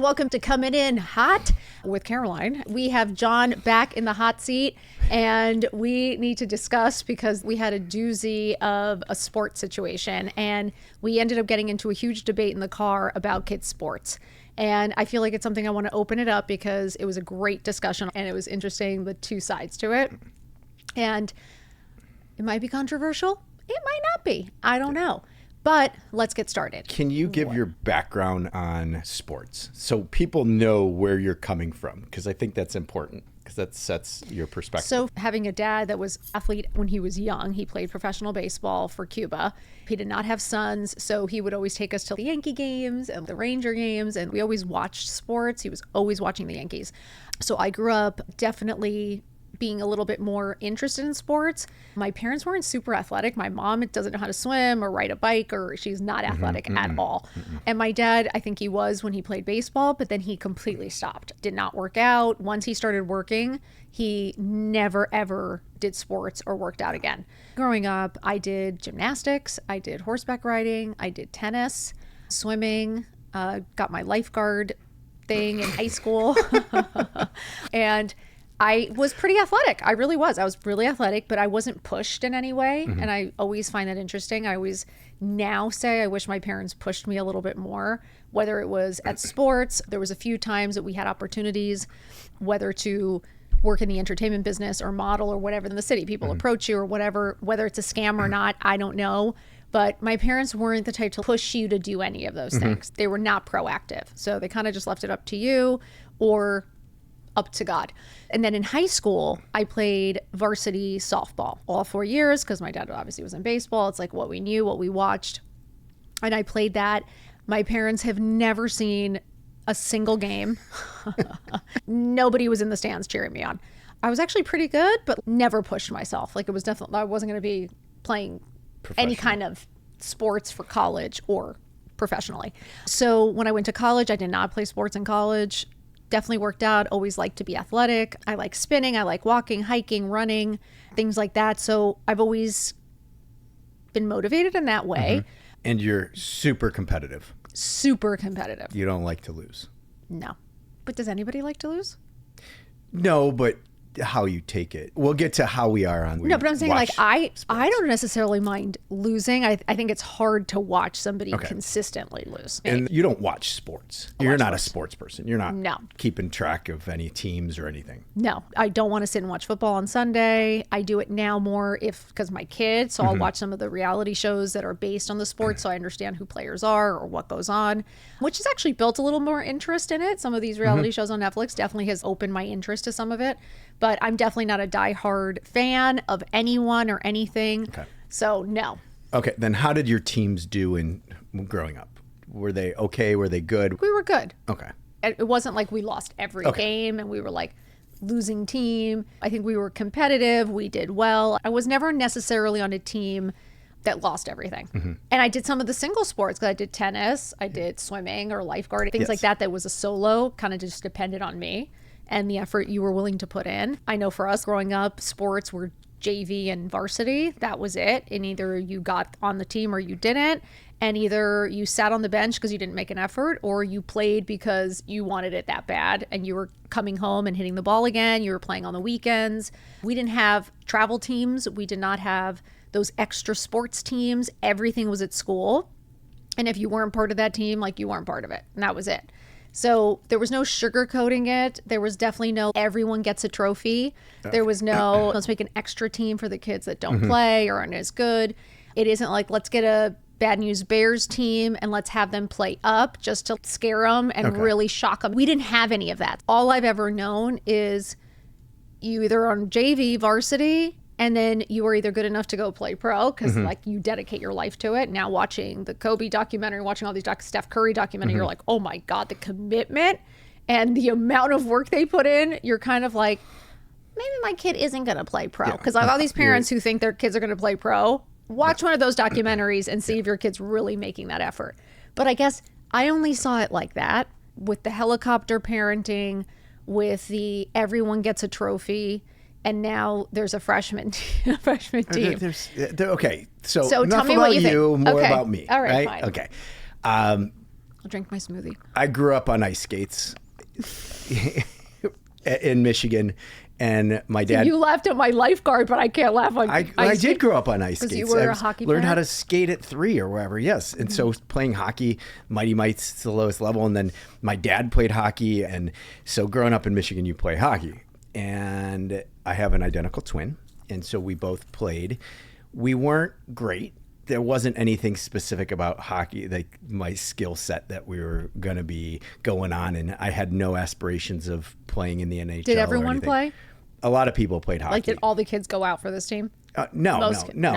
Welcome to Coming In Hot with Caroline. We have John back in the hot seat, and we need to discuss because we had a doozy of a sports situation, and we ended up getting into a huge debate in the car about kids' sports. And I feel like it's something I want to open it up because it was a great discussion, and it was interesting, the two sides to it. And it might be controversial. It might not be. I don't know. But let's get started. Can you give your background on sports so people know where you're coming from? Because I think that's important because that sets your perspective. So having a dad that was an athlete when he was young, he played professional baseball for Cuba. He did not have sons, so he would always take us to the Yankee games and the Ranger games, and we always watched sports. He was always watching the Yankees. So I grew up definitely being a little bit more interested in sports. My parents weren't super athletic. My mom doesn't know how to swim or ride a bike, or she's not athletic at all. And my dad, I think he was when he played baseball, but then he completely stopped. Did not work out. Once he started working, he never ever did sports or worked out again. Growing up, I did gymnastics, I did horseback riding, I did tennis, swimming, got my lifeguard thing in high school. And I was pretty athletic. I really was. I was really athletic, but I wasn't pushed in any way. And I always find that interesting. I always now say I wish my parents pushed me a little bit more, whether it was at sports. There was a few times that we had opportunities, whether to work in the entertainment business or model or whatever in the city. People approach you or whatever, whether it's a scam or not, I don't know. But my parents weren't the type to push you to do any of those things. They were not proactive. So they kind of just left it up to you or up to God. And then in high school, I played varsity softball all 4 years because my dad obviously was in baseball. It's like what we knew, what we watched. And I played that. My parents have never seen a single game. Nobody was in the stands cheering me on. I was actually pretty good, but never pushed myself. Like it was definitely, I wasn't going to be playing any kind of sports for college or professionally. So when I went to college, I did not play sports in college. Definitely worked out, always liked to be athletic. I like spinning, I like walking, hiking, running, things like that. So I've always been motivated in that way. And you're super competitive. Super competitive. You don't like to lose. No. But does anybody like to lose? No, but how you take it. We'll get to how we are on. No, but I'm saying like I don't necessarily mind losing. I think it's hard to watch somebody consistently lose. And you don't watch sports. You're not a sports person. You're not keeping track of any teams or anything. No, I don't want to sit and watch football on Sunday. I do it now more because my kids. So I'll watch some of the reality shows that are based on the sports so I understand who players are or what goes on, which has actually built a little more interest in it. Some of these reality shows on Netflix definitely has opened my interest to some of it. But I'm definitely not a diehard fan of anyone or anything. Okay. So, no. Okay. Then how did your teams do in growing up? Were they okay? Were they good? We were good. Okay. It wasn't like we lost every game and we were like losing team. I think we were competitive. We did well. I was never necessarily on a team that lost everything. And I did some of the single sports because I did tennis, I did swimming or lifeguard, things like that. That was a solo, kind of just depended on me and the effort you were willing to put in. I know for us growing up, sports were JV and varsity. That was it. And either you got on the team or you didn't. And either you sat on the bench because you didn't make an effort, or you played because you wanted it that bad and you were coming home and hitting the ball again. You were playing on the weekends. We didn't have travel teams. We did not have those extra sports teams. Everything was at school. And if you weren't part of that team, like you weren't part of it. And that was it. So there was no sugarcoating it. There was definitely no everyone gets a trophy. There was no let's make an extra team for the kids that don't play or aren't as good. It isn't like let's get a Bad News Bears team and let's have them play up just to scare them and really shock them. We didn't have any of that. All I've ever known is you either on JV varsity and then you were either good enough to go play pro because like you dedicate your life to it. Now watching the Kobe documentary, watching all these Steph Curry documentary, you're like, oh my God, the commitment and the amount of work they put in. You're kind of like, maybe my kid isn't going to play pro. Because like all these parents who think their kids are going to play pro, watch one of those documentaries and see if your kid's really making that effort. But I guess I only saw it like that with the helicopter parenting, with the everyone gets a trophy. And now there's a freshman team. Okay, so tell enough me about what you think. More okay. about me. All right, fine. Okay. I'll drink my smoothie. I grew up on ice skates in Michigan, and my dad. You laughed at my lifeguard, but I can't laugh on I did grow up on ice skates. Because you were a hockey player? Learned how to skate at 3 or wherever, yes. And so playing hockey, Mighty Mites to the lowest level, and then my dad played hockey, and so growing up in Michigan, you play hockey. And I have an identical twin, and so we both played. We weren't great. There wasn't anything specific about hockey, like my skill set that we were going to be going on. And I had no aspirations of playing in the NHL. Did everyone play? A lot of people played hockey. Like, did all the kids go out for this team? No.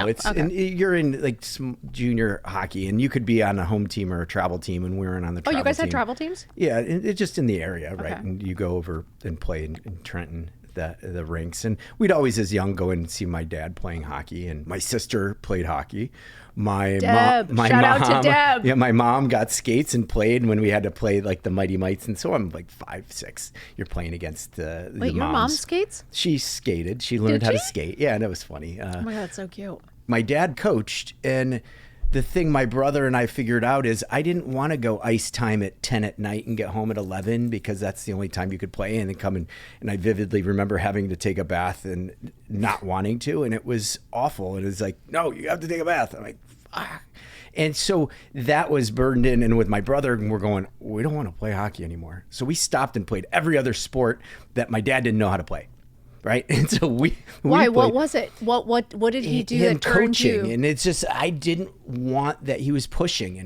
It's okay. you're in like junior hockey, and you could be on a home team or a travel team, and we were on the travel team. Oh, you guys had travel teams? Yeah, it's just in the area, right? Okay. And you go over and play in Trenton, the rinks. And we'd always, as young, go in and see my dad playing hockey, and my sister played hockey. Shout out to Deb. Yeah, my mom got skates and played when we had to play like the Mighty Mites, and so I'm like 5, 6. You're playing against the Wait, your mom skates? She skated. She learned how to skate. Yeah, and it was funny. Oh my God, that's so cute. My dad coached, and the thing my brother and I figured out is I didn't want to go ice time at 10 at night and get home at 11 because that's the only time you could play and then come in. And I vividly remember having to take a bath and not wanting to. And it was awful. And it's like, no, you have to take a bath. I'm like, fuck. And so that was burned in. And with my brother, we're going, we don't want to play hockey anymore. So we stopped and played every other sport that my dad didn't know how to play. Right. And so why? What was it? What did he do that turned coaching? you? And it's just, I didn't want that. He was pushing.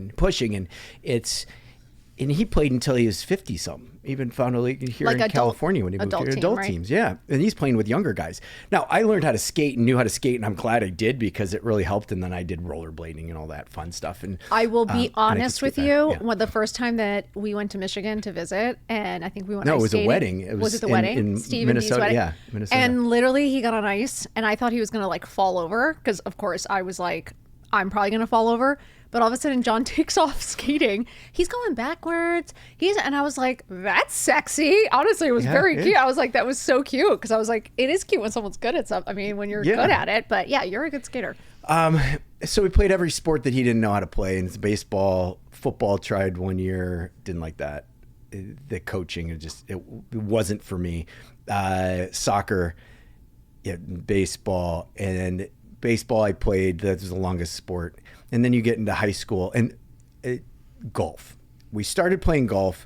And he played until he was 50 something. Even found a league here in California when he moved here. Adult teams. Yeah. And he's playing with younger guys. Now, I learned how to skate and knew how to skate, and I'm glad I did because it really helped. And then I did rollerblading and all that fun stuff. And I will be honest with you. Yeah. When the first time that we went to Michigan to visit, and I think we went. No, ice it was skating. a wedding. Was it the wedding? In Steve Minnesota. And Dee's wedding? Yeah, Minnesota. And literally, he got on ice, and I thought he was gonna like fall over because, of course, I was like, I'm probably gonna fall over. But all of a sudden, John takes off skating. He's going backwards. And I was like, that's sexy. Honestly, it was very cute. I was like, that was so cute. Because I was like, it is cute when someone's good at something. I mean, when you're good at it. But yeah, you're a good skater. So we played every sport that he didn't know how to play. And it's baseball, football tried one year. Didn't like that. The coaching, it wasn't for me. Soccer, baseball. And baseball I played. That was the longest sport. And then you get into high school and golf. We started playing golf,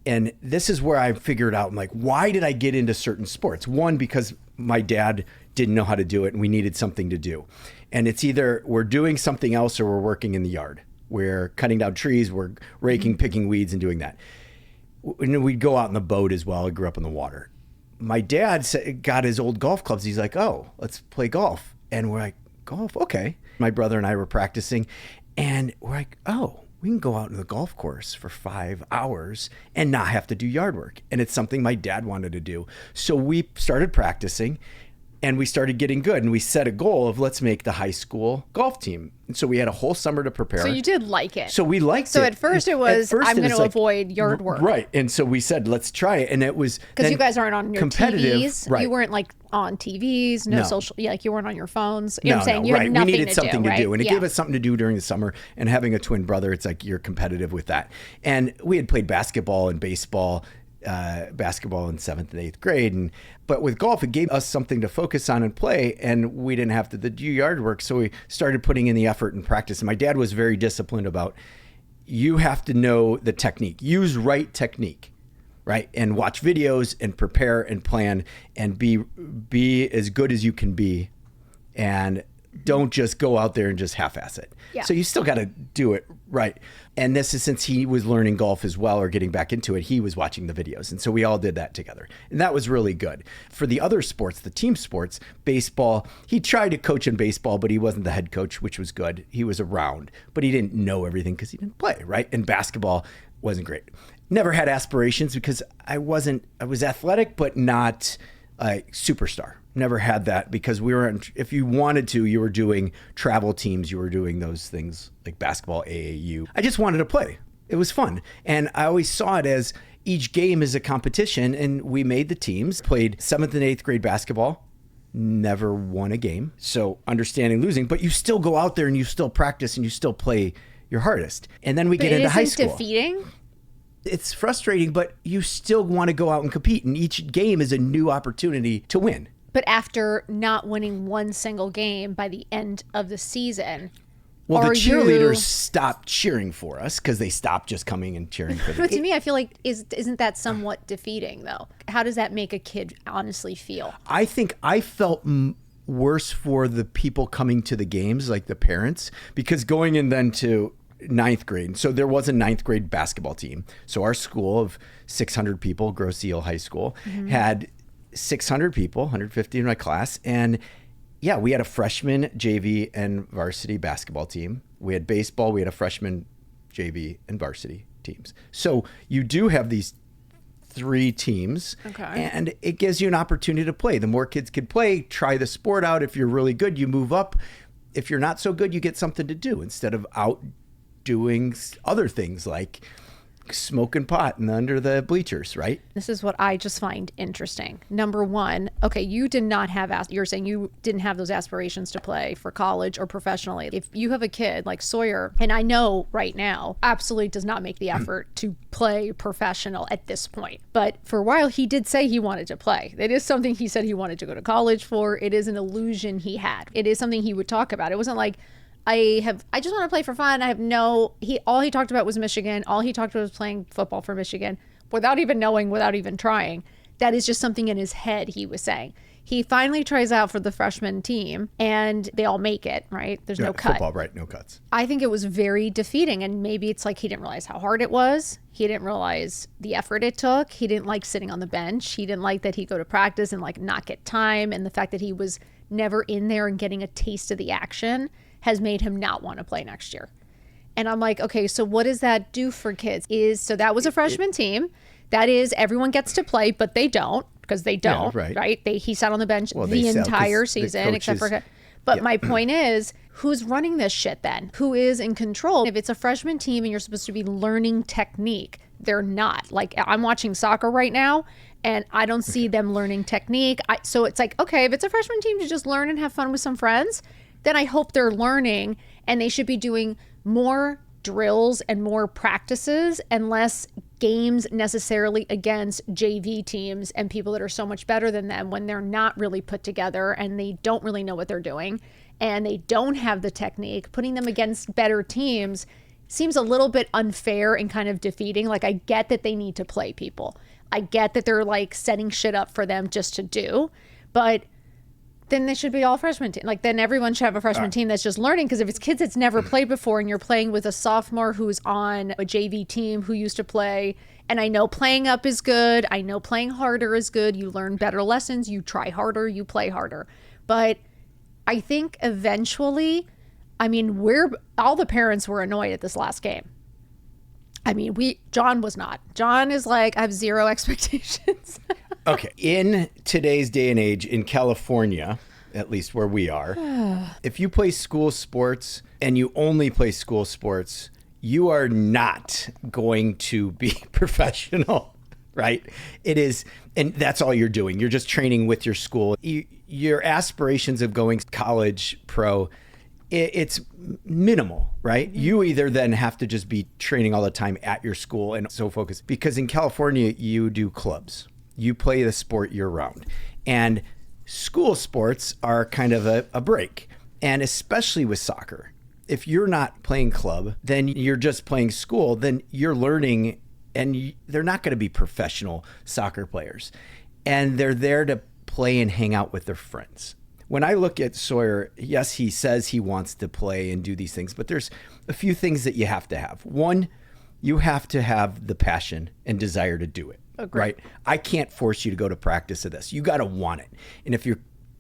and this is where I figured out, I'm like, why did I get into certain sports? One, because my dad didn't know how to do it, and we needed something to do. And it's either we're doing something else or we're working in the yard. We're cutting down trees, we're raking, picking weeds, and doing that. And we'd go out in the boat as well. I grew up in the water. My dad got his old golf clubs. He's like, oh, let's play golf. And we're like, golf? Okay. My brother and I were practicing, and we're like, oh, we can go out to the golf course for 5 hours and not have to do yard work. And it's something my dad wanted to do. So we started practicing, and we started getting good. And we set a goal of let's make the high school golf team. And so we had a whole summer to prepare. So you did like it. So we liked it. So at first it was, I'm going to avoid yard work. Right. And so we said, let's try it. And it was because you guys aren't on your TVs. Right. You weren't like on TVs, no social, like you weren't on your phones. You know what I'm saying? You had we nothing needed something to do. And it Yeah. gave us something to do during the summer. And having a twin brother, it's like you're competitive with that. And we had played basketball and baseball, basketball in 7th and 8th grade. But with golf, it gave us something to focus on and play, and we didn't have to do yard work. So we started putting in the effort and practice. And my dad was very disciplined about, you have to know the technique, use right technique, right? And watch videos and prepare and plan and be as good as you can be. And don't just go out there and just half-ass it. Yeah. So you still got to do it right. And this is since he was learning golf as well or getting back into it, he was watching the videos. And so we all did that together. And that was really good. For the other sports, the team sports, baseball, he tried to coach in baseball, but he wasn't the head coach, which was good. He was around, but he didn't know everything because he didn't play, right? And basketball wasn't great. Never had aspirations because I was athletic, but not a superstar. Never had that because if you wanted to, you were doing travel teams, you were doing those things like basketball, AAU. I just wanted to play. It was fun. And I always saw it as each game is a competition, and we made the teams, played 7th and 8th grade basketball, never won a game. So understanding losing, but you still go out there and you still practice and you still play your hardest. And then we But get into high isn't school. defeating? It's frustrating, but you still want to go out and compete. And each game is a new opportunity to win. But after not winning one single game by the end of the season, Well, the are cheerleaders you... stopped cheering for us because they stopped just coming and cheering for the But to game. me, I feel like isn't that somewhat defeating, though? How does that make a kid honestly feel? I think I felt worse for the people coming to the games, like the parents, because going in then to ninth grade. So there was a ninth grade basketball team. So our school of 600 people, Grosse Ile High School, had 600 people, 150 in my class. And yeah, we had a freshman JV and varsity basketball team. We had baseball. We had a freshman JV and varsity teams. So you do have these 3 teams, and it gives you an opportunity to play. The more kids can play, try the sport out. If you're really good, you move up. If you're not so good, you get something to do instead of out doing other things like smoking pot and under the bleachers, right? This is what I just find interesting. Number one, okay, you did not have, you're saying you didn't have those aspirations to play for college or professionally. If you have a kid like Sawyer, and I know right now, absolutely does not make the effort to play professional at this point. But for a while, he did say he wanted to play. It is something he said he wanted to go to college for. It is an illusion he had. It is something he would talk about. It wasn't like, I just want to play for fun. All he talked about was Michigan. All he talked about was playing football for Michigan without even knowing, without even trying. That is just something in his head, he was saying. He finally tries out for the freshman team and they all make it, right? There's no cut. Football, right? No cuts. I think it was very defeating, and maybe it's like he didn't realize how hard it was. He didn't realize the effort it took. He didn't like sitting on the bench. He didn't like that he'd go to practice and like not get time, and the fact that he was never in there and getting a taste of the action has made him not want to play next year. And I'm like, okay, so what does that do for kids? So that was a freshman team. That is, everyone gets to play, but they don't, because they don't, right? He sat on the bench the entire season, except for... But my point is, who's running this shit then? Who is in control? If it's a freshman team and you're supposed to be learning technique, they're not. Like, I'm watching soccer right now, and I don't see them learning technique. So it's like, okay, if it's a freshman team to just learn and have fun with some friends, then I hope they're learning, and they should be doing more drills and more practices and less games necessarily against JV teams and people that are so much better than them when they're not really put together and they don't really know what they're doing and they don't have the technique. Putting them against better teams seems a little bit unfair and kind of defeating. Like, I get that they need to play people. I get that they're like setting shit up for them just to do, but then they should be all freshman team. Like, then everyone should have a freshman team that's just learning. Because if it's kids that's never played before and you're playing with a sophomore who's on a JV team who used to play, and I know playing up is good. I know playing harder is good. You learn better lessons. You try harder. You play harder. But I think eventually, I mean, all the parents were annoyed at this last game. I mean, John was not. John is like, I have zero expectations. Okay. In today's day and age in California, at least where we are, if you play school sports and you only play school sports, you are not going to be professional, right? It is, and that's all you're doing. You're just training with your school. Your aspirations of going college pro, it's minimal, right? Mm-hmm. You either then have to just be training all the time at your school and so focused, because in California, you do clubs. You play the sport year round. And school sports are kind of a break. And especially with soccer, if you're not playing club, then you're just playing school, then you're learning, and they're not going to be professional soccer players. And they're there to play and hang out with their friends. When I look at Sawyer, yes, he says he wants to play and do these things, but there's a few things that you have to have. One, you have to have the passion and desire to do it. Agreed. Right? I can't force you to go to practice of this. You got to want it. And if you're,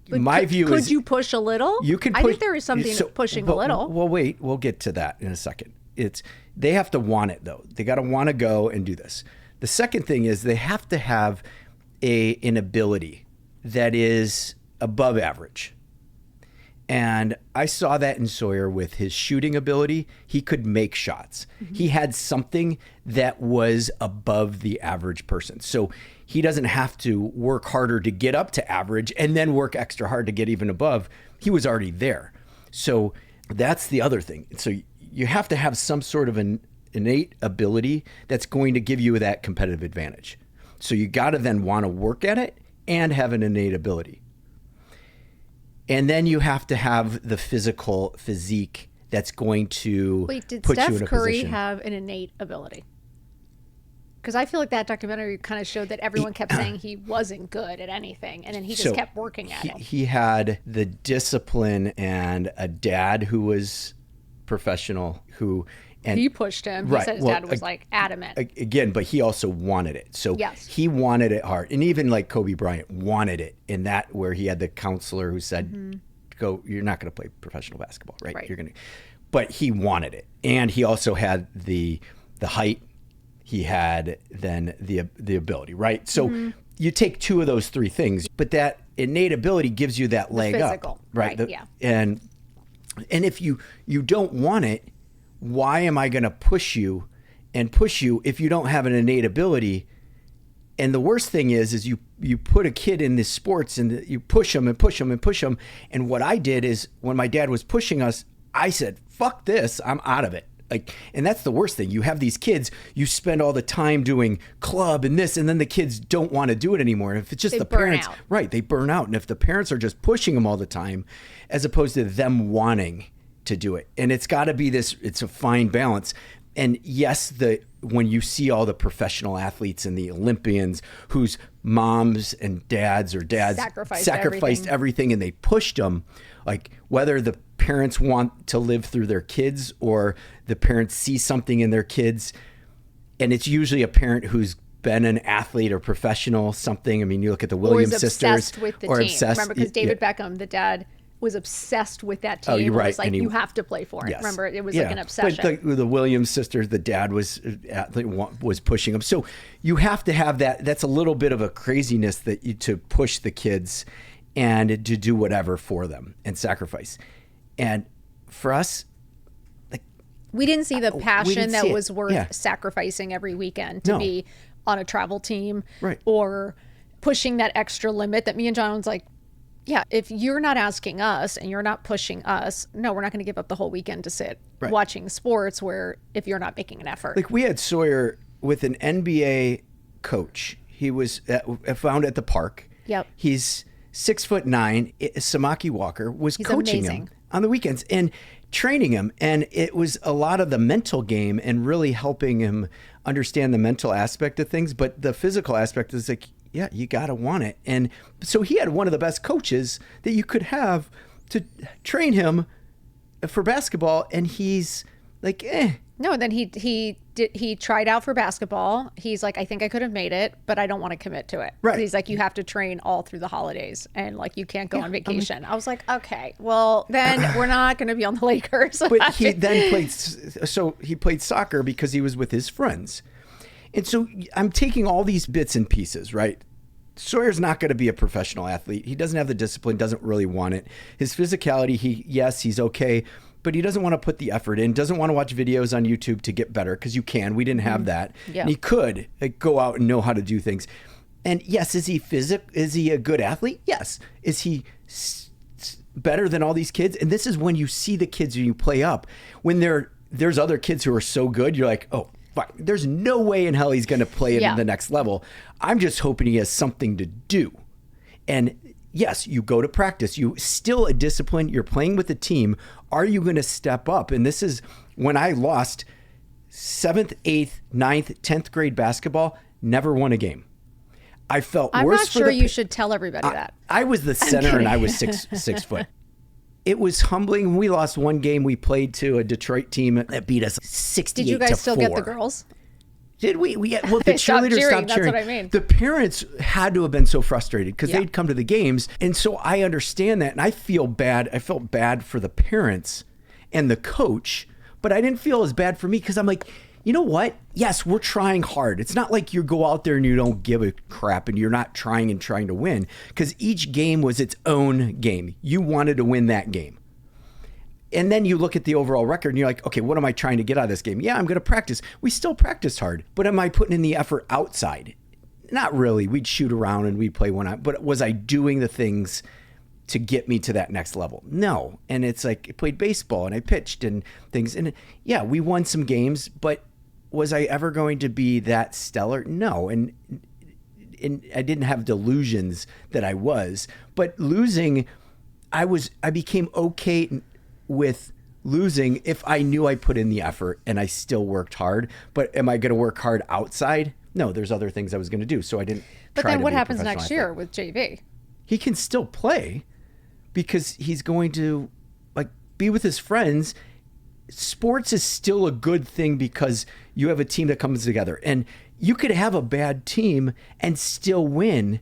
but my view is... Could you push a little? You can push. I think there is something pushing a little. Well, wait, we'll get to that in a second. They have to want it, though. They got to want to go and do this. The second thing is they have to have an ability that is above average. And I saw that in Sawyer with his shooting ability. He could make shots. Mm-hmm. He had something that was above the average person. So he doesn't have to work harder to get up to average and then work extra hard to get even above. He was already there. So that's the other thing. So you have to have some sort of an innate ability that's going to give you that competitive advantage. So you got to then want to work at it and have an innate ability. And then you have to have the physique that's going to Wait, did put you Steph in a Curry position. have an innate ability? Because I feel like that documentary kind of showed that everyone kept saying he wasn't good at anything, and then he just kept working at it. He had the discipline and a dad who was professional, and he pushed him. He said his dad was like adamant. Again, but he also wanted it. So yes. He wanted it hard. And even like Kobe Bryant wanted it in that, where he had the counselor who said, go, you're not going to play professional basketball, right? You're going to, but he wanted it. And he also had the height. He had then the ability, right? So you take two of those three things, but that innate ability gives you that leg physical, up, right? Yeah. And if you don't want it, why am I going to push you if you don't have an innate ability? And the worst thing is you put a kid in this sports and you push them and push them and push them. And what I did is, when my dad was pushing us, I said, fuck this, I'm out of it. And that's the worst thing. You have these kids, you spend all the time doing club and this, and then the kids don't want to do it anymore. And if it's just the parents, right, they burn out. And if the parents are just pushing them all the time, as opposed to them wanting to do it. And it's got to be it's a fine balance. And yes, when you see all the professional athletes and the Olympians whose moms and dads sacrificed everything and they pushed them, like whether the parents want to live through their kids or the parents see something in their kids, and it's usually a parent who's been an athlete or professional something. I mean, you look at the Williams sisters, obsessed with the team. Remember, because David Beckham, the dad, was obsessed with that team. Oh, you're right. It was like, you have to play for it. Yes. Remember, it was like an obsession. But the Williams sisters, the dad was pushing them. So you have to have that. That's a little bit of a craziness to push the kids and to do whatever for them and sacrifice. And for us, we didn't see the passion that was worth sacrificing every weekend to be on a travel team, right, or pushing that extra limit that me and John was like, yeah, if you're not asking us and you're not pushing us, no, we're not going to give up the whole weekend to sit watching sports where if you're not making an effort. Like we had Sawyer with an NBA coach. He was found at the park. Yep. He's 6'9". Samaki Walker was coaching him on the weekends and training him. And it was a lot of the mental game and really helping him understand the mental aspect of things. But the physical aspect is like, yeah, you got to want it. And so he had one of the best coaches that you could have to train him for basketball. And he's like, No, and then he tried out for basketball. He's like, I think I could have made it, but I don't want to commit to it. Right. He's like, you have to train all through the holidays and like you can't go on vacation. I was like, okay, well then we're not going to be on the Lakers. But he then played soccer because he was with his friends. And so I'm taking all these bits and pieces, right? Sawyer's not going to be a professional athlete. He doesn't have the discipline, doesn't really want it. His physicality, he's okay, but he doesn't want to put the effort in, doesn't want to watch videos on YouTube to get better, because you can. We didn't have that. Yeah. And he could go out and know how to do things. And yes, is he a good athlete? Yes. Is he better than all these kids? And this is when you see the kids when you play up. When there's other kids who are so good, you're like, oh, fuck, there's no way in hell he's going to play it in the next level. I'm just hoping he has something to do. And yes, you go to practice. You still a discipline. You're playing with a team. Are you going to step up? And this is when I lost 7th, 8th, 9th, 10th grade basketball, never won a game. I felt I'm worse. not sure you should tell everybody that. I was the center and I was 6 foot. It was humbling. When we lost one game, we played to a Detroit team that beat us 68-4. Did you guys still get the girls? Did we? Well, the cheerleaders stopped cheering. That's what I mean. The parents had to have been so frustrated because they'd come to the games. And so I understand that. And I feel bad. I felt bad for the parents and the coach, but I didn't feel as bad for me because I'm like, you know what? Yes, we're trying hard. It's not like you go out there and you don't give a crap and you're not trying to win, because each game was its own game. You wanted to win that game. And then you look at the overall record and you're like, okay, what am I trying to get out of this game? Yeah, I'm going to practice. We still practiced hard, but am I putting in the effort outside? Not really. We'd shoot around and we'd play one out, but was I doing the things to get me to that next level. No. And it's like I played baseball and I pitched and things. And yeah, we won some games, but was I ever going to be that stellar? No. And I didn't have delusions that I was. But losing, I became okay with losing if I knew I put in the effort and I still worked hard. But am I going to work hard outside? No, there's other things I was going to do. So I didn't. But then what happens next year with JV? He can still play because he's going to like be with his friends. Sports is still a good thing because you have a team that comes together, and you could have a bad team and still win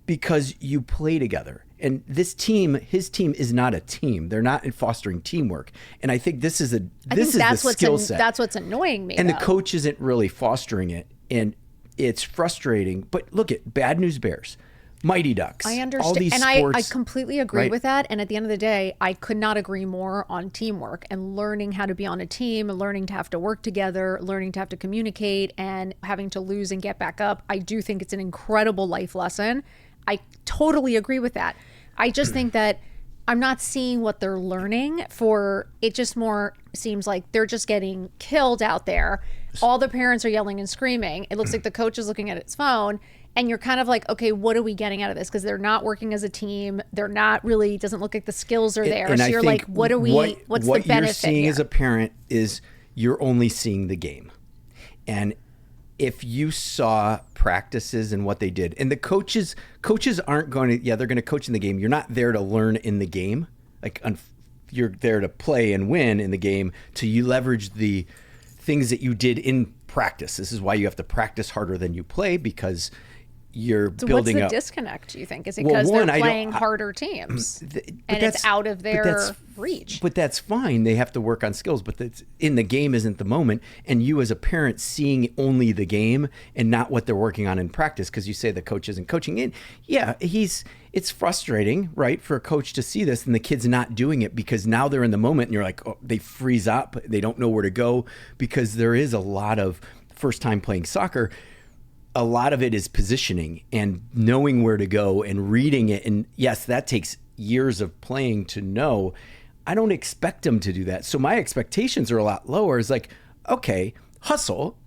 because you play together. And this team, his team is not a team. They're not fostering teamwork. And I think this is the skill set. That's what's annoying me. And the coach isn't really fostering it. And it's frustrating. But look at Bad News Bears, Mighty Ducks. I understand. All these and sports, I completely agree right? with that. And at the end of the day, I could not agree more on teamwork and learning how to be on a team, learning to have to work together, learning to have to communicate, and having to lose and get back up. I do think it's an incredible life lesson. I totally agree with that. I just think that I'm not seeing what they're learning for. It just more seems like they're just getting killed out there. All the parents are yelling and screaming. It looks like the coach is looking at his phone. And you're kind of like, okay, what are we getting out of this? Because they're not working as a team. They're not really, doesn't look like the skills are there. And so I you're think like, what's the benefit what you're seeing here? as a parent is you're only seeing the game. And if you saw practices and what they did, and the coaches aren't going to, they're going to coach in the game. You're not there to learn in the game. Like you're there to play and win in the game, to you leverage the things that you did in practice. This is why you have to practice harder than you play, because you're building up. What's the disconnect, do you think? Is it because they're playing harder teams and it's out of their reach? But that's fine. They have to work on skills, but that's in the game isn't the moment. And you as a parent seeing only the game and not what they're working on in practice, because you say the coach isn't coaching in. Yeah, it's frustrating, right, for a coach to see this and the kid's not doing it because now they're in the moment and you're like, oh, they freeze up. They don't know where to go, because there is a lot of first time playing soccer. A lot of it is positioning and knowing where to go and reading it. And yes, that takes years of playing to know. I don't expect them to do that. So my expectations are a lot lower. It's like, okay, hustle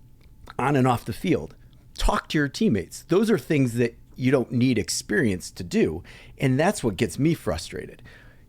on and off the field. Talk to your teammates. Those are things that you don't need experience to do. And that's what gets me frustrated.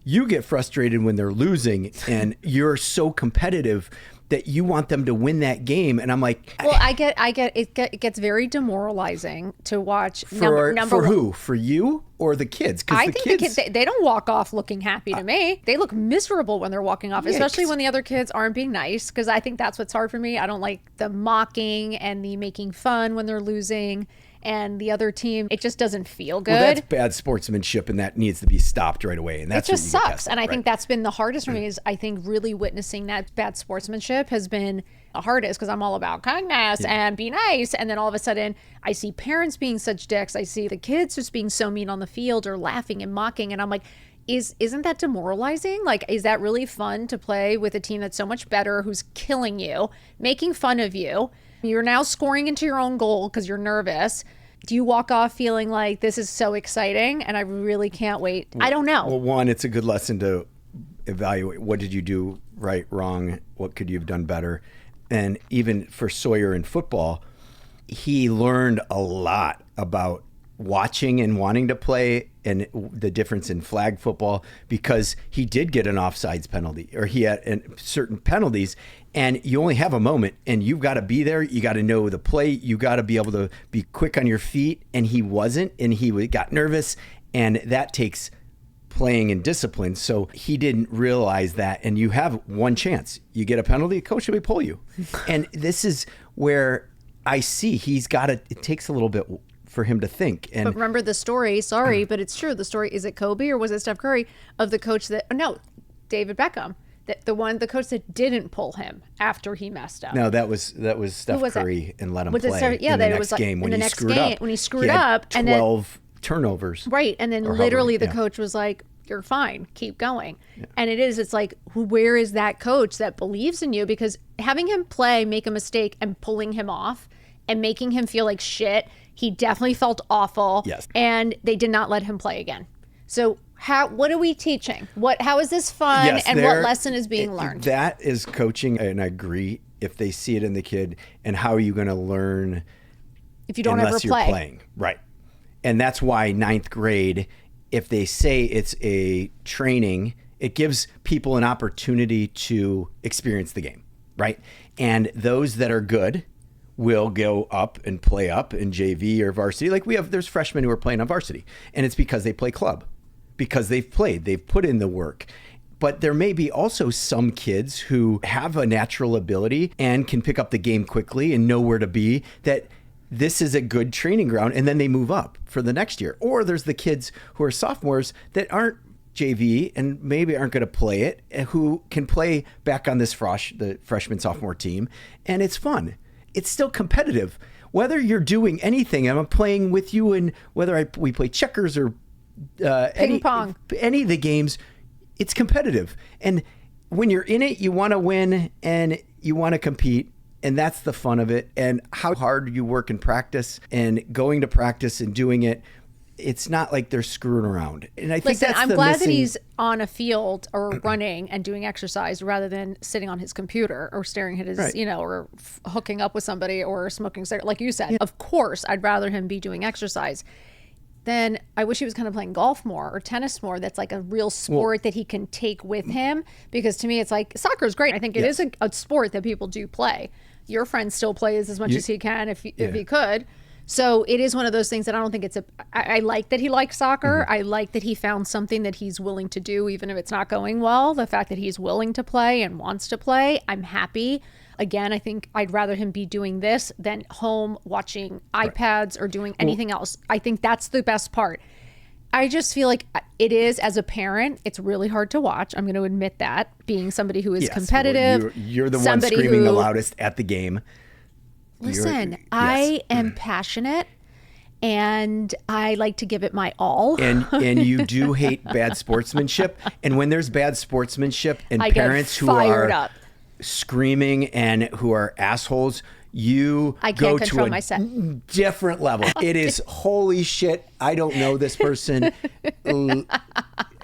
You get frustrated when they're losing and you're so competitive that you want them to win that game. And I'm like, well, I get it gets very demoralizing to watch. For who? For you or the kids? I think the kids, they don't walk off looking happy to me. They look miserable when they're walking off, especially when the other kids aren't being nice, because I think that's what's hard for me. I don't like the mocking and the making fun when they're losing. And the other team, it just doesn't feel good. Well, that's bad sportsmanship, and that needs to be stopped right away. And that's it just sucks. Tested, and I right? think that's been the hardest for me. Is I think really witnessing that bad sportsmanship has been the hardest, because I'm all about kindness and be nice. And then all of a sudden, I see parents being such dicks. I see the kids just being so mean on the field or laughing and mocking. And I'm like, isn't that demoralizing? Like, is that really fun to play with a team that's so much better, who's killing you, making fun of you? You're now scoring into your own goal because you're nervous. Do you walk off feeling like this is so exciting and I really can't wait? I don't know. Well, one, it's a good lesson to evaluate what did you do right, wrong, what could you have done better. And even for Sawyer in football, he learned a lot about watching and wanting to play and the difference in flag football, because he did get an offsides penalty, or he had certain penalties, and you only have a moment and you've got to be there. You got to know the play. You got to be able to be quick on your feet. And he wasn't, and he got nervous, and that takes playing and discipline. So he didn't realize that. And you have one chance. You get a penalty, coach will pull you. And this is where I see it takes a little bit for him to think. And but remember the story, sorry, but it's true. The story, is it Kobe or was it Steph Curry, of the coach David Beckham, the coach that didn't pull him after he messed up. No, that was Steph Curry and let him play. In the next game when he screwed up, and 12 turnovers. Right, and then literally the coach was like, "You're fine, keep going." Yeah. And it's like, where is that coach that believes in you? Because having him play, make a mistake, and pulling him off and making him feel like shit, he definitely felt awful. Yes. And they did not let him play again. So What are we teaching? How is this fun? Yes, and what lesson is being learned? That is coaching, and I agree. If they see it in the kid, and how are you going to learn if you don't unless ever you're play? Playing? Right. And that's why ninth grade, if they say it's a training, it gives people an opportunity to experience the game, right? And those that are good will go up and play up in JV or varsity. Like there's freshmen who are playing on varsity, and it's because they play club, because they've put in the work. But there may be also some kids who have a natural ability and can pick up the game quickly and know where to be, that this is a good training ground, and then they move up for the next year. Or there's the kids who are sophomores that aren't JV and maybe aren't going to play it, who can play back on this the freshman sophomore team, and it's fun. It's still competitive. Whether you're doing anything, I'm playing with you, and whether we play checkers or Ping pong, any of the games, it's competitive. And when you're in it, you want to win and you want to compete. And that's the fun of it. And how hard you work in practice and going to practice and doing it. It's not like they're screwing around. And I think I'm glad that he's on a field or running and doing exercise rather than sitting on his computer or staring at his, right. Or hooking up with somebody or smoking cigarettes. Like you said, yeah. Of course, I'd rather him be doing exercise. Then I wish he was kind of playing golf more or tennis more. That's like a real sport that he can take with him. Because to me, it's like soccer is great. I think it is a sport that people do play. Your friend still plays as much as he can if he could. So it is one of those things that I don't think I like that he likes soccer. Mm-hmm. I like that he found something that he's willing to do, even if it's not going well. The fact that he's willing to play and wants to play, I'm happy. Again, I think I'd rather him be doing this than home watching iPads or doing anything else. I think that's the best part. I just feel like it is, as a parent, it's really hard to watch. I'm going to admit that, being somebody who is competitive. Well, you're the one screaming the loudest at the game. Listen, I am passionate and I like to give it my all. And you do hate bad sportsmanship. And when there's bad sportsmanship and I parents who are up. Screaming and who are assholes, I can't go control to a myself. Different level. It is holy shit. I don't know this person, and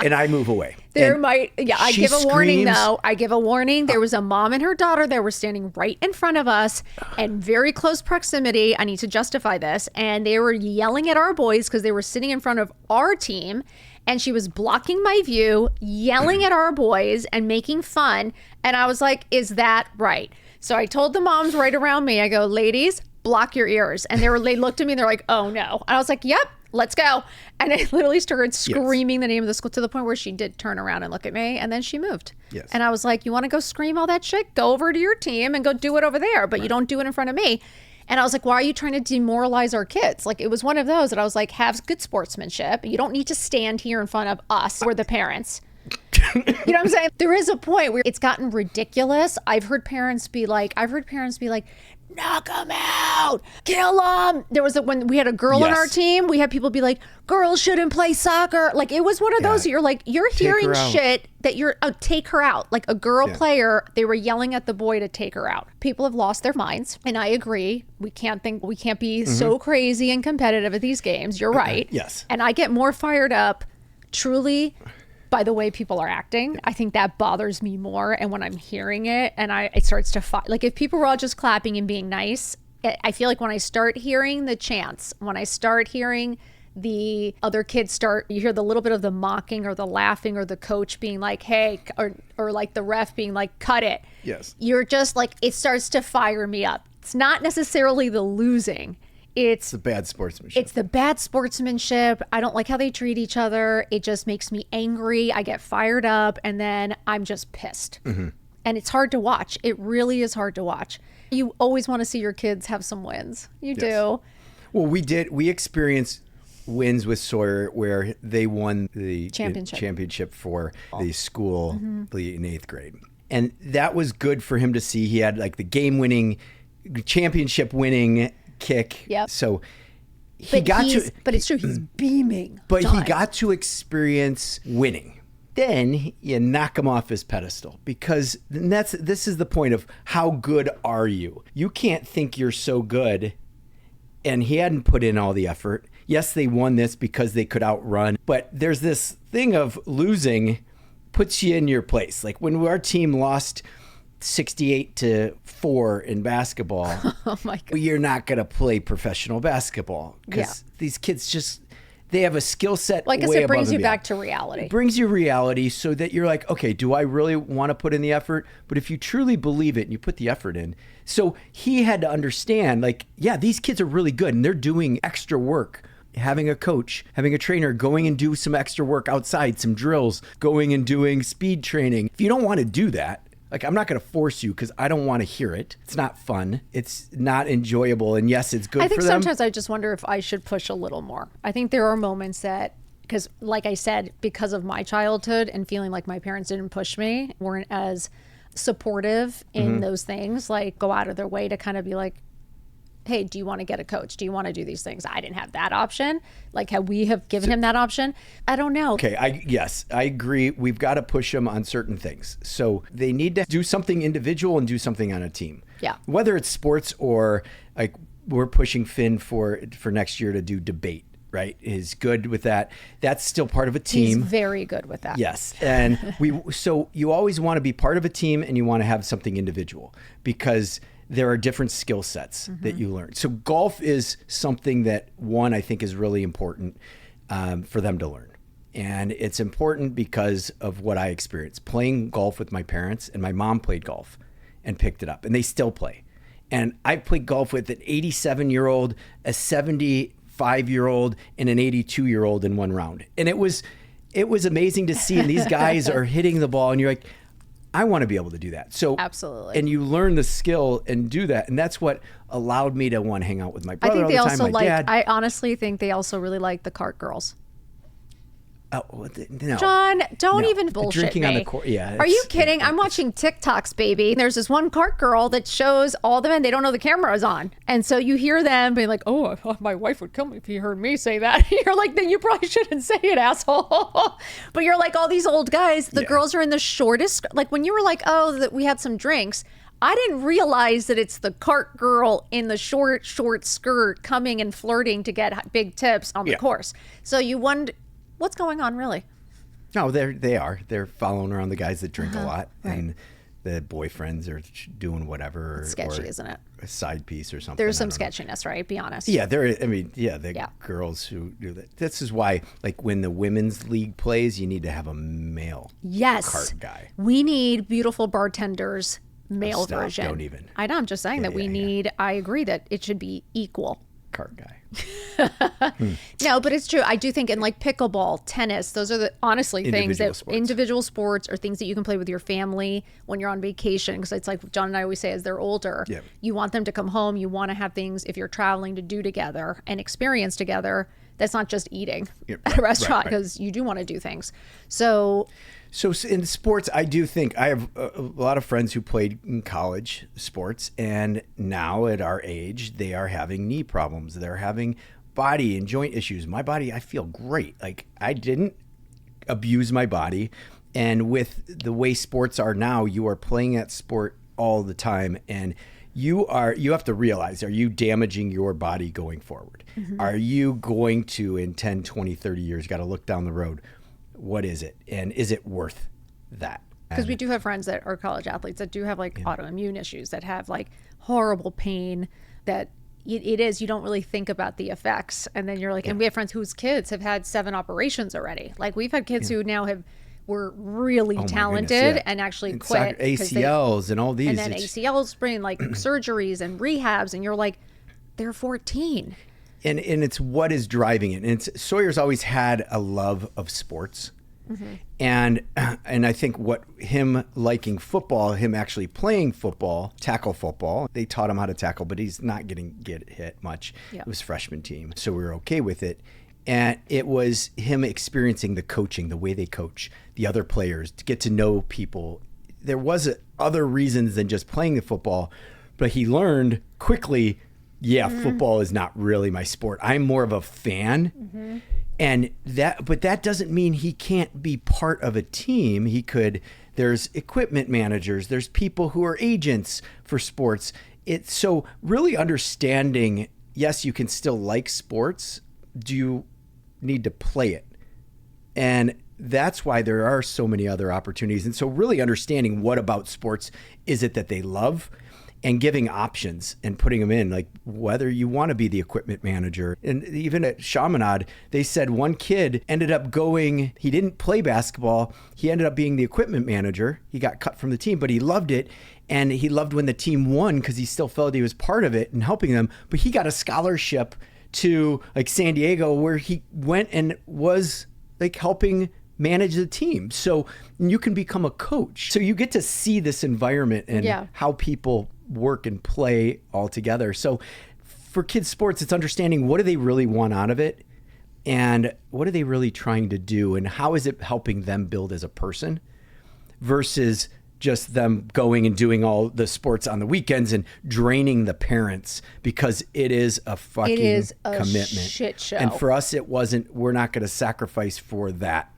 I move away. I give a warning though. I give a warning. There was a mom and her daughter that were standing right in front of us in very close proximity. I need to justify this. And they were yelling at our boys because they were sitting in front of our team. And she was blocking my view, yelling at our boys and making fun. And I was like, is that right? So I told the moms right around me, I go, ladies, block your ears. And they looked at me and they're like, oh no. And I was like, yep, let's go. And I literally started screaming the name of the school to the point where she did turn around and look at me. And then she moved. Yes. And I was like, you want to go scream all that shit? Go over to your team and go do it over there. But you don't do it in front of me. And I was like, why are you trying to demoralize our kids? Like, it was one of those that I was like, have good sportsmanship. You don't need to stand here in front of us. We're the parents. You know what I'm saying? There is a point where it's gotten ridiculous. I've heard parents be like, knock them out, kill them. There was when we had a girl on our team, we had people be like, girls shouldn't play soccer. Like, it was one of those, you're like, you're hearing shit that you're, take her out. Like a girl player, they were yelling at the boy to take her out. People have lost their minds. And I agree. We can't be so crazy and competitive at these games. You're right. Yes. And I get more fired up, truly, by the way people are acting. I think that bothers me more. And when I'm hearing it and it starts to fight, like if people were all just clapping and being nice, I feel like when I start hearing the chants, when I start hearing the other kids you hear the little bit of the mocking or the laughing or the coach being like, hey, or like the ref being like, cut it. Yes. You're just like, it starts to fire me up. It's not necessarily the losing. It's the bad sportsmanship. It's the bad sportsmanship. I don't like how they treat each other. It just makes me angry. I get fired up and then I'm just pissed. Mm-hmm. And it's hard to watch. It really is hard to watch. You always want to see your kids have some wins. You do. Well, we experienced wins with Sawyer where they won the championship for the school in 8th grade. And that was good for him to see. He had like the championship winning kick. Yep. So but it's true, he's beaming. But he got to experience winning. Then you knock him off his pedestal, because this is the point of how good are you? You can't think you're so good and he hadn't put in all the effort. Yes, they won this because they could outrun, but there's this thing of losing puts you in your place. Like when our team lost 68-4 in basketball, Oh my God. you're not going to play professional basketball because these kids just, they have a skill set. Well, I guess way it brings above you and back beyond. to reality. It brings you reality so that you're like, okay, do I really want to put in the effort? But if you truly believe it and you put the effort in. So he had to understand, like, yeah, these kids are really good and they're doing extra work. Having a coach, having a trainer, going and do some extra work outside, some drills, going and doing speed training. If you don't want to do that, like, I'm not going to force you because I don't want to hear it. It's not fun. It's not enjoyable. And yes, it's good for them. I think sometimes I just wonder if I should push a little more. I think there are moments that, because like I said, because of my childhood and feeling like my parents didn't push me, weren't as supportive in those things, like go out of their way to kind of be like, hey, do you want to get a coach? Do you want to do these things? I didn't have that option. Like, have we have given him that option? I don't know. Okay, yes, I agree. We've got to push them on certain things. So they need to do something individual and do something on a team. Yeah. Whether it's sports or like we're pushing Finn for next year to do debate, right? Is good with that. That's still part of a team. He's very good with that. Yes. And so you always want to be part of a team and you want to have something individual because there are different skill sets that you learn. So golf is something that, one, I think is really important for them to learn. And it's important because of what I experienced. Playing golf with my parents, and my mom played golf and picked it up, and they still play. And I played golf with an 87-year-old, a 75-year-old, and an 82-year-old in one round. And it was amazing to see. And these guys are hitting the ball, and you're like, I want to be able to do that. So Absolutely. And you learn the skill and do that. And that's what allowed me to want to hang out with my brother I think they all the also time, my dad. I honestly think they also really like the cart girls. Oh, no. John, don't No. even bullshit Drinking me. on the court. Yeah. Are you kidding? I'm watching TikToks, baby. There's this one cart girl that shows all the men. They don't know the camera is on. And so you hear them being like, oh, my wife would kill me if he heard me say that. You're like, then you probably shouldn't say it, asshole. But you're like, all these old guys, the girls are in the shortest. Like when you were like, oh, that we had some drinks. I didn't realize that it's the cart girl in the short skirt coming and flirting to get big tips on the course. So you wonder, what's going on really? No, they're following around the guys that drink a lot, and the boyfriends are doing whatever. It's sketchy, or isn't it? A side piece or something. There's some I don't know. sketchiness, right? Be honest. Yeah, the girls who do that. This is why, like, when the women's league plays, you need to have a male cart guy. We need beautiful bartenders, male Stop, version. don't even. I know, I'm just saying that we need, I agree that it should be equal. Cart guy. No, but it's true. I do think in like pickleball, tennis, those are the honestly things that individual sports or things that you can play with your family when you're on vacation. Because it's like John and I always say, as they're older, you want them to come home. You want to have things if you're traveling to do together and experience together. That's not just eating at a restaurant because you do want to do things. So in sports, I do think I have a lot of friends who played in college sports, and now at our age, they are having knee problems. They're having body and joint issues. My body, I feel great. Like, I didn't abuse my body. And with the way sports are now, you are playing that sport all the time, and you have to realize, are you damaging your body going forward? Are you going to, in 10, 20, 30 years, got to look down the road, what is it? And is it worth that? Because we do have friends that are college athletes that do have like autoimmune issues, that have like horrible pain, that it is, you don't really think about the effects. And then you're like, and we have friends whose kids have had 7 operations already. Like we've had kids who now were really talented and actually quit. ACLs and all these. And then ACLs bring like surgeries and rehabs. And you're like, they're 14. And it's what is driving it. And Sawyer's always had a love of sports. And I think what him liking football, him actually playing football, tackle football, they taught him how to tackle, but he's not get hit much. It was freshman team. So we were okay with it. And it was him experiencing the coaching, the way they coach, the other players, to get to know people. There was other reasons than just playing the football, but he learned quickly, football is not really my sport. I'm more of a fan. But that doesn't mean he can't be part of a team. There's equipment managers, there's people who are agents for sports. It's so really understanding yes, you can still like sports. Do you need to play it? And that's why there are so many other opportunities. And so really understanding what about sports is it that they love, and giving options and putting them in, like whether you want to be the equipment manager. And even at Chaminade, they said one kid ended up going, he didn't play basketball. He ended up being the equipment manager. He got cut from the team, but he loved it. And he loved when the team won because he still felt he was part of it and helping them. But he got a scholarship to like San Diego where he went and was like helping manage the team. So you can become a coach. So you get to see this environment and how people work and play all together. So for kids sports, it's understanding what do they really want out of it and what are they really trying to do and how is it helping them build as a person versus just them going and doing all the sports on the weekends and draining the parents, because it is a fucking commitment. Shit show. And for us, it wasn't, we're not going to sacrifice for that.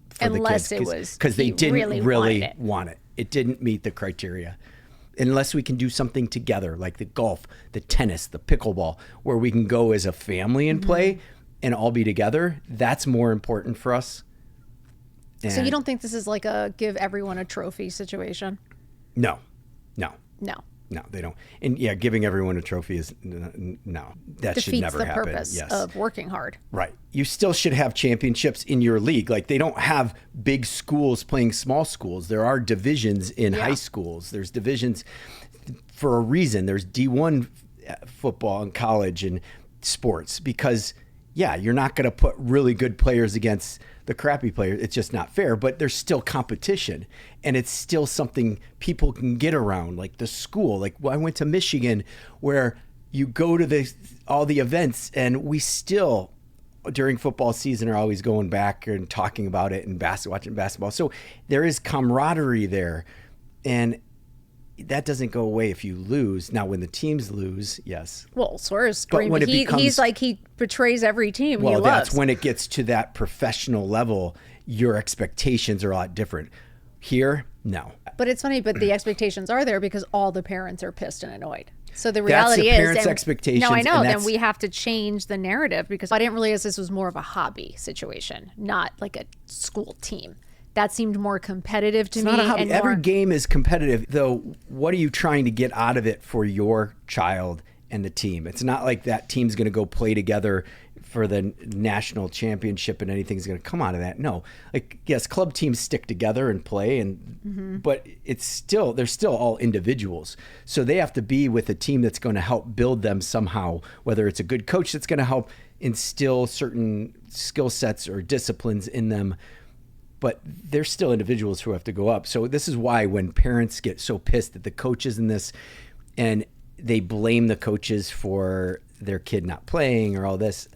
For unless the kids, it was because they didn't really want it. It didn't meet the criteria. Unless we can do something together, like the golf, the tennis, the pickleball, where we can go as a family and play and all be together, that's more important for us. And so you don't think this is like a give everyone a trophy situation? No, they don't. And yeah, giving everyone a trophy is no, that should never happen. Defeats the purpose of working hard. Right. You still should have championships in your league. Like they don't have big schools playing small schools. There are divisions in high schools. There's divisions for a reason. There's D1 football in college and sports because you're not going to put really good players against the crappy players. It's just not fair, but there's still competition and it's still something people can get around, like the school. Like I went to Michigan where you go to all the events and we still during football season are always going back and talking about it and watching basketball. So there is camaraderie there and that doesn't go away if you lose. Now, when the teams lose, yes. Well, Sawyer's screaming. But he's like, he betrays every team he loves. Well, that's when it gets to that professional level, your expectations are a lot different. Here, no. But it's funny, but the expectations are there because all the parents are pissed and annoyed. So the reality that's the parents' expectations. No, I know. Then we have to change the narrative because I didn't realize this was more of a hobby situation, not like a school team. That seemed more competitive to me. It's not a hobby. Every game is competitive, though. What are you trying to get out of it for your child and the team? It's not like that team's going to go play together for the national championship and anything's going to come out of that. No, like yes, club teams stick together and play, and but they're still all individuals. So they have to be with a team that's going to help build them somehow. Whether it's a good coach that's going to help instill certain skill sets or disciplines in them. But they're still individuals who have to go up. So this is why when parents get so pissed at the coaches in this and they blame the coaches for their kid not playing or all this,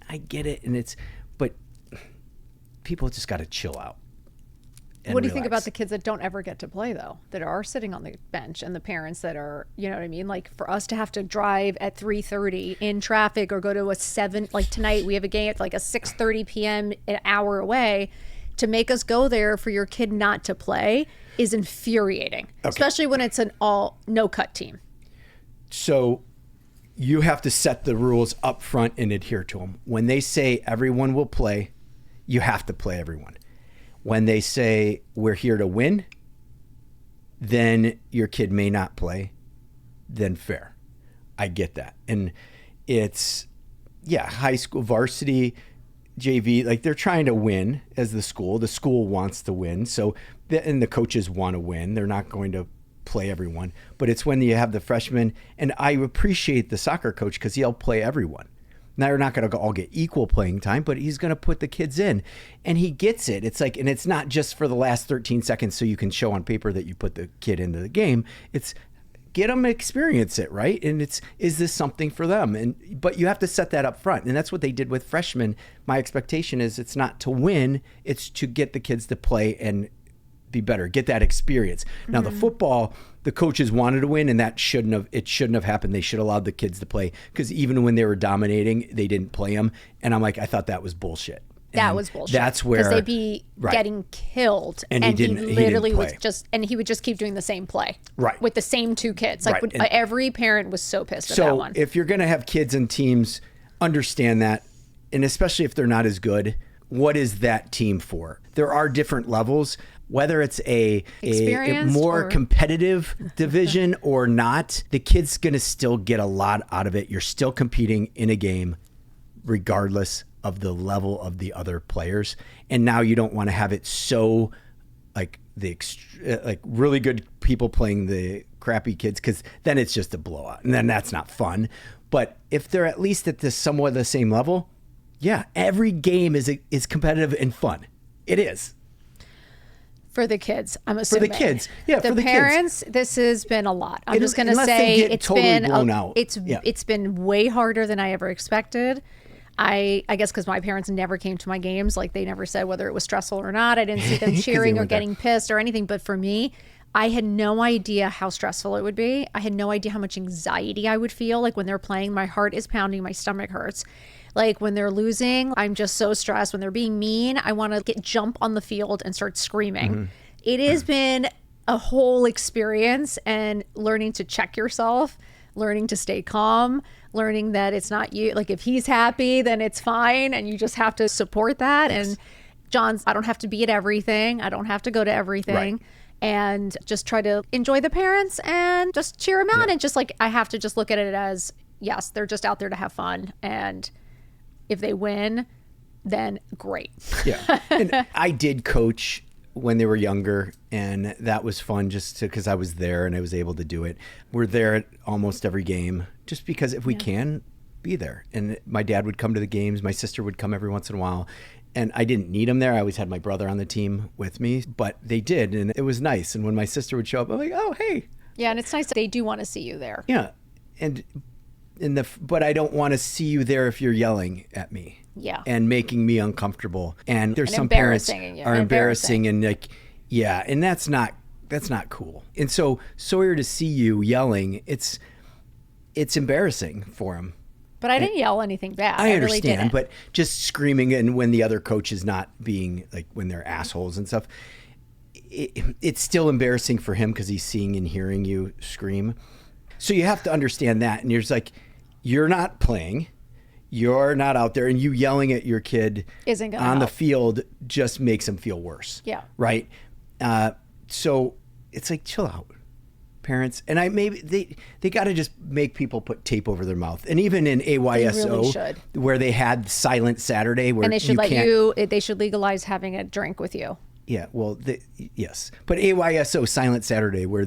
I get it. But people just got to chill out. What do you think about the kids that don't ever get to play though, that are sitting on the bench and the parents that are, you know what I mean? Like for us to have to drive at 3:30 in traffic or go to a 7, like tonight we have a game at like a 6:30 p.m. an hour away. To make us go there for your kid not to play is infuriating, especially when it's an all no-cut team. So you have to set the rules up front and adhere to them. When they say everyone will play, you have to play everyone. When they say we're here to win, then your kid may not play, then fair. I get that. And it's, high school varsity, JV, like they're trying to win as the school. The school wants to win. So, and the coaches want to win. They're not going to play everyone. But it's when you have the freshmen, and I appreciate the soccer coach because he'll play everyone. Now they're not going to all get equal playing time, but he's going to put the kids in. And he gets it. It's like, and it's not just for the last 13 seconds so you can show on paper that you put the kid into the game. It's get them to experience it, right? And is this something for them? But you have to set that up front. And that's what they did with freshmen. My expectation is it's not to win, it's to get the kids to play and be better, get that experience. Now the football, the coaches wanted to win, and it shouldn't have happened. They should have allowed the kids to play because even when they were dominating, they didn't play them. And I'm like, I thought that was bullshit. That And was bullshit. That's where because they'd be getting killed, and he literally was just, and he would just keep doing the same play, Right. with the same two kids. Like every parent was so pissed at that one. So if you're going to have kids in teams, understand that, and especially if they're not as good, what is that team for? There are different levels. Whether it's a more competitive division or not, the kid's going to still get a lot out of it. You're still competing in a game regardless of the level of the other players. And now you don't want to have it so like really good people playing the crappy kids, because then it's just a blowout, and then that's not fun. But if they're at least at this somewhat the same level, yeah, every game is competitive and fun. It is. For the kids, I'm assuming. For the kids, yeah. The for the parents, kids. This has been a lot. I'm just going to say it's totally been it's been way harder than I ever expected. I guess because my parents never came to my games. Like, they never said whether it was stressful or not. I didn't see them cheering or getting pissed or anything. But for me, I had no idea how stressful it would be. I had no idea how much anxiety I would feel. Like, when they're playing, my heart is pounding, my stomach hurts. Like, when they're losing, I'm just so stressed. When they're being mean, I want to jump on the field and start screaming. Mm-hmm. It has been a whole experience, and learning to check yourself, learning to stay calm, learning that it's not you. Like, if he's happy, then it's fine, and you just have to support that. Yes. And John's, I don't have to be at everything. I don't have to go to everything. Right. And just try to enjoy the parents and just cheer them out. And just I have to just look at it as, yes, they're just out there to have fun. And if they win, then great. Yeah. And I did coach when they were younger, and that was fun just because I was there and I was able to do it. We're there at almost every game just because if we can be there. And my dad would come to the games. My sister would come every once in a while. And I didn't need them there. I always had my brother on the team with me, but they did. And it was nice. And when my sister would show up, I'm like, oh, hey. Yeah. And it's nice that they do want to see you there. Yeah. But I don't want to see you there if you're yelling at me. Yeah. And making me uncomfortable. And there's some parents are embarrassing and and that's not cool. And so Sawyer, to see you yelling, it's embarrassing for him. But I didn't yell anything bad. I understand, really didn't. But just screaming, and when the other coach is not being when they're assholes and stuff, it's still embarrassing for him because he's seeing and hearing you scream. So you have to understand that, and you're just you're not playing. You're not out there, and you yelling at your kid isn't gonna on help. The field just makes him feel worse. Yeah. Right? So it's chill out, parents. And they got to just make people put tape over their mouth. And even in AYSO, really where they had Silent Saturday, where and they should they should legalize having a drink with you. Yeah, well, yes. But AYSO, Silent Saturday, where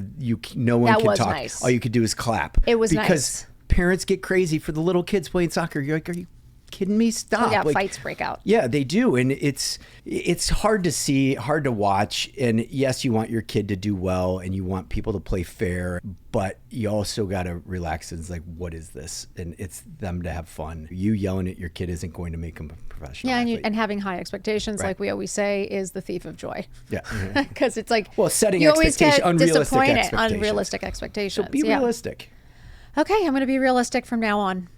no one can talk. Nice. All you could do is clap. It was because parents get crazy for the little kids playing soccer. You're like, are you kidding me? Stop. Yeah, fights break out. Yeah, they do. And it's hard to see, hard to watch. And yes, you want your kid to do well and you want people to play fair, but you also got to relax. It's what is this? And it's them to have fun. You yelling at your kid isn't going to make them a professional athlete. And having high expectations, like we always say, is the thief of joy. Yeah. Because it's setting you always get unrealistic expectations. So be realistic. Okay, I'm going to be realistic from now on.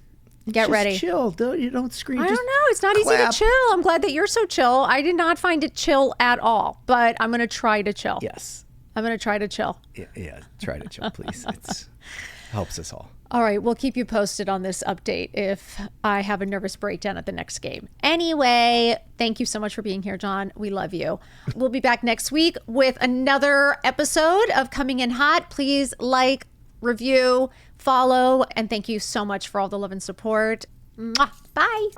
Get ready. Chill. You don't scream. I don't know. It's not easy to chill. I'm glad that you're so chill. I did not find it chill at all, but I'm going to try to chill. Yes. I'm going to try to chill. Yeah. Try to chill, please. It helps us all. All right. We'll keep you posted on this update if I have a nervous breakdown at the next game. Anyway, thank you so much for being here, John. We love you. We'll be back next week with another episode of Coming in Hot. Please review, follow, and thank you so much for all the love and support. Mwah. Bye.